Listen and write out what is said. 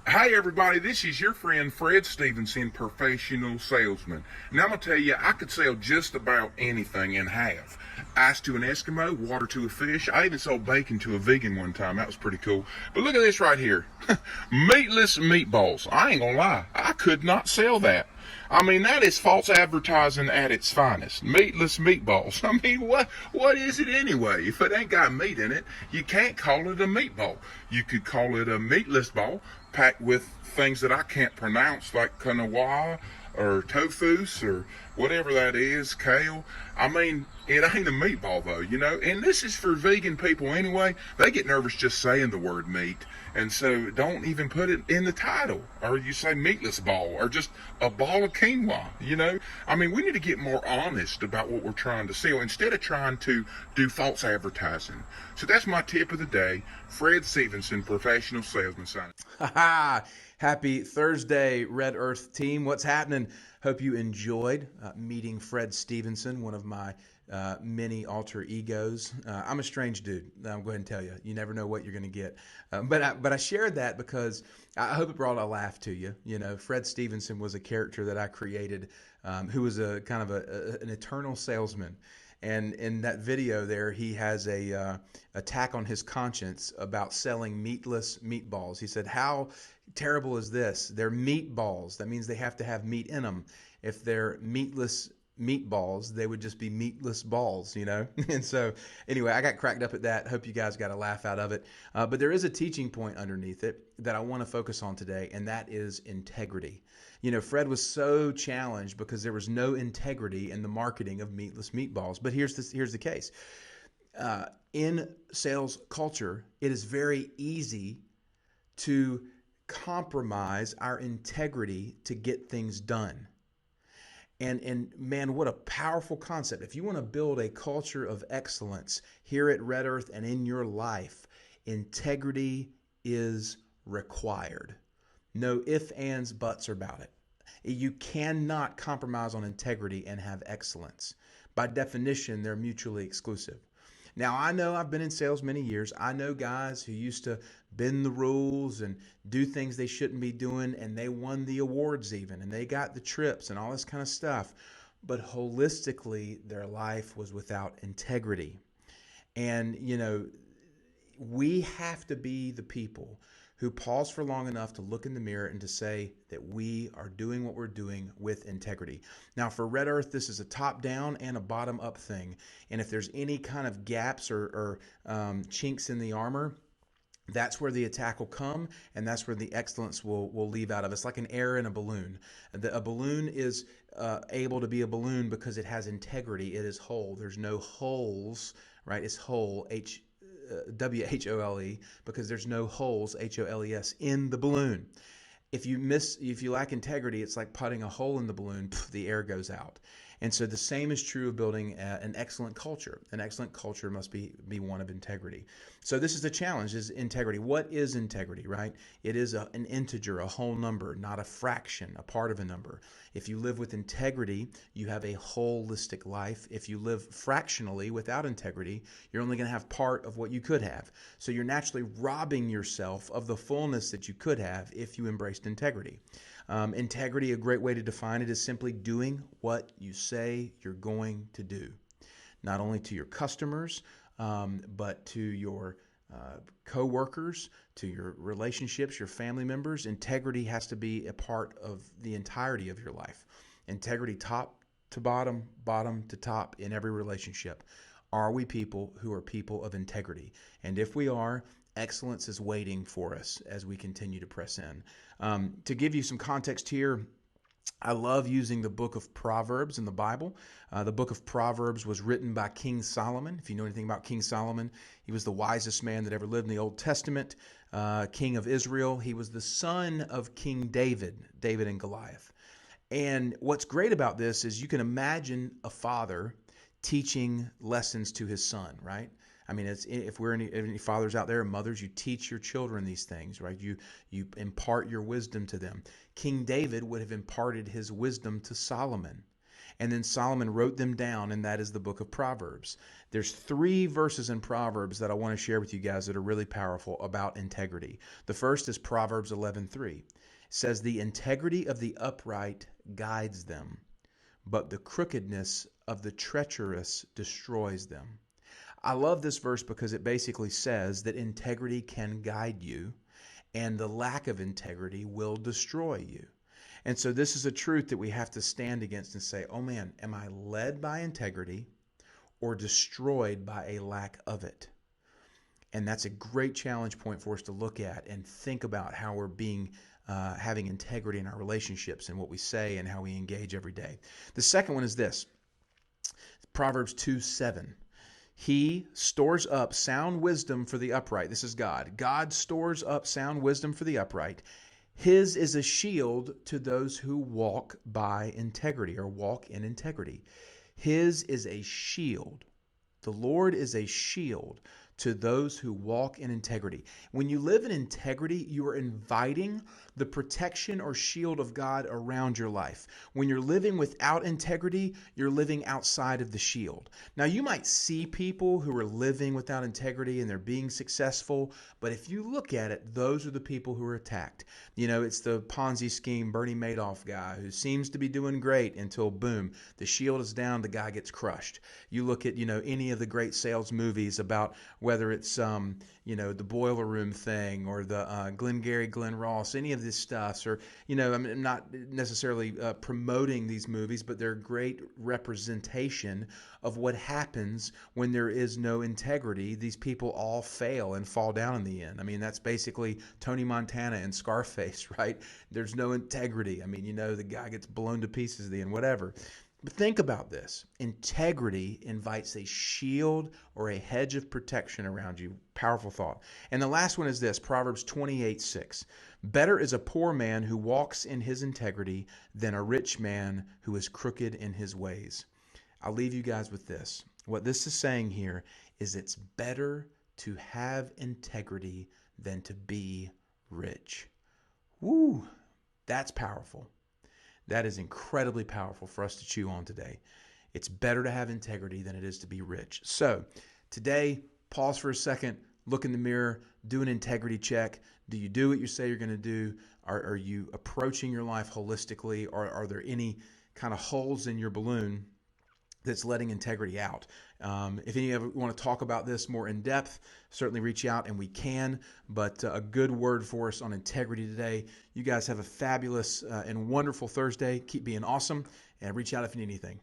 Hey everybody, this is your friend Fred Stevenson, professional salesman. Now I'm gonna tell you, I could sell just about anything and have. Ice to an Eskimo, water to a fish. I even sold bacon to a vegan one time. That was pretty cool. But look at this right here. Meatless meatballs. I ain't gonna lie, I could not sell that. I mean, that is false advertising at its finest. Meatless meatballs. I mean, what is it anyway? If it ain't got meat in it, you can't call it a meatball. You could call it a meatless ball packed with things that I can't pronounce, like quinoa or tofu or whatever that is, kale. I mean, it ain't a meatball though, you know. And this is for vegan people anyway. They get nervous just saying the word meat, and so don't even put it in the title. Or you say meatless ball, or just a ball of quinoa. You know, I mean, we need to get more honest about what we're trying to sell instead of trying to do false advertising. So that's my tip of the day. Fred Stevenson, professional salesman, signing. Happy Thursday, Red Earth team. What's happening? Hope you enjoyed meeting Fred Stevenson, one of my many alter egos. I'm a strange dude. I'm going to tell you. You never know what you're going to get. But I shared that because I hope it brought a laugh to you. You know, Fred Stevenson was a character that I created who was a kind of an eternal salesman. And in that video there, he has a attack on his conscience about selling meatless meatballs. He said, how terrible is this? They're meatballs. That means they have to have meat in them. If they're meatless meatballs, they would just be meatless balls, you know? And so anyway, I got cracked up at that. Hope you guys got a laugh out of it. But there is a teaching point underneath it that I want to focus on today, and that is integrity. You know, Fred was so challenged because there was no integrity in the marketing of meatless meatballs. But here's the case. In sales culture, it is very easy to compromise our integrity to get things done. And man, what a powerful concept. If you want to build a culture of excellence here at Red Earth and in your life, integrity is required. No ifs, ands, buts about it. You cannot compromise on integrity and have excellence. By definition, they're mutually exclusive. Now, I know I've been in sales many years. I know guys who used to bend the rules and do things they shouldn't be doing, and they won the awards even, and they got the trips and all this kind of stuff. But holistically, their life was without integrity. And, you know, we have to be the people who pause for long enough to look in the mirror and to say that we are doing what we're doing with integrity. Now, for Red Earth, this is a top-down and a bottom-up thing. And if there's any kind of gaps or chinks in the armor, that's where the attack will come, and that's where the excellence will leave out of. It's like an air in a balloon. A balloon is able to be a balloon because it has integrity. It is whole. There's no holes, right? It's whole, WHOLE, because there's no holes, HOLES, in the balloon. If you lack integrity, it's like putting a hole in the balloon, the air goes out. And so the same is true of building an excellent culture. An excellent culture must be one of integrity. So this is the challenge, is integrity. What is integrity, right? It is an integer, a whole number, not a fraction, a part of a number. If you live with integrity, you have a holistic life. If you live fractionally without integrity, you're only going to have part of what you could have. So you're naturally robbing yourself of the fullness that you could have if you embraced integrity. Integrity, a great way to define it, is simply doing what you say you're going to do, not only to your customers, but to your co-workers, to your relationships, your family members. Integrity has to be a part of the entirety of your life. Integrity, top to bottom, bottom to top, in every relationship. Are we people who are people of integrity? And if we are, excellence is waiting for us as we continue to press in. To give you some context here, I love using the book of Proverbs in the Bible. The book of Proverbs was written by King Solomon. If you know anything about King Solomon, he was the wisest man that ever lived in the Old Testament, king of Israel. He was the son of King David, David and Goliath. And what's great about this is you can imagine a father teaching lessons to his son, right? I mean, if we're any fathers out there and mothers, you teach your children these things, right? You impart your wisdom to them. King David would have imparted his wisdom to Solomon. And then Solomon wrote them down, and that is the book of Proverbs. There's 3 verses in Proverbs that I want to share with you guys that are really powerful about integrity. The first is Proverbs 11:3. It says, "The integrity of the upright guides them, but the crookedness of the treacherous destroys them." I love this verse because it basically says that integrity can guide you, and the lack of integrity will destroy you. And so this is a truth that we have to stand against and say, oh man, am I led by integrity or destroyed by a lack of it? And that's a great challenge point for us to look at and think about how we're having integrity in our relationships and what we say and how we engage every day. The second one is this, Proverbs 2:7. He stores up sound wisdom for the upright. This is God. God stores up sound wisdom for the upright. His is a shield to those who walk by integrity or walk in integrity. His is a shield. The Lord is a shield to those who walk in integrity. When you live in integrity, you are inviting the protection or shield of God around your life. When you're living without integrity, you're living outside of the shield. Now, you might see people who are living without integrity and they're being successful, but if you look at it, those are the people who are attacked. You know, it's the Ponzi scheme Bernie Madoff guy who seems to be doing great until boom, the shield is down, the guy gets crushed. You look at, any of the great sales movies about whether it's the Boiler Room thing or the Glengarry Glen Ross, any of this stuff, or I'm not necessarily promoting these movies, but they're great representation of what happens when there is no integrity. These people all fail and fall down in the end. I mean, that's basically Tony Montana and Scarface, right? There's no integrity. I mean, the guy gets blown to pieces at the end, whatever. But think about this. Integrity invites a shield or a hedge of protection around you. Powerful thought. And the last one is this, Proverbs 28:6. Better is a poor man who walks in his integrity than a rich man who is crooked in his ways. I'll leave you guys with this. What this is saying here is it's better to have integrity than to be rich. Woo, that's powerful. That is incredibly powerful for us to chew on today. It's better to have integrity than it is to be rich. So today, pause for a second, look in the mirror, do an integrity check. Do you do what you say you're going to do? Are you approaching your life holistically? Or are there any kind of holes in your balloon that's letting integrity out? If any of you want to talk about this more in depth, certainly reach out and we can. But a good word for us on integrity today. You guys have a fabulous and wonderful Thursday. Keep being awesome and reach out if you need anything.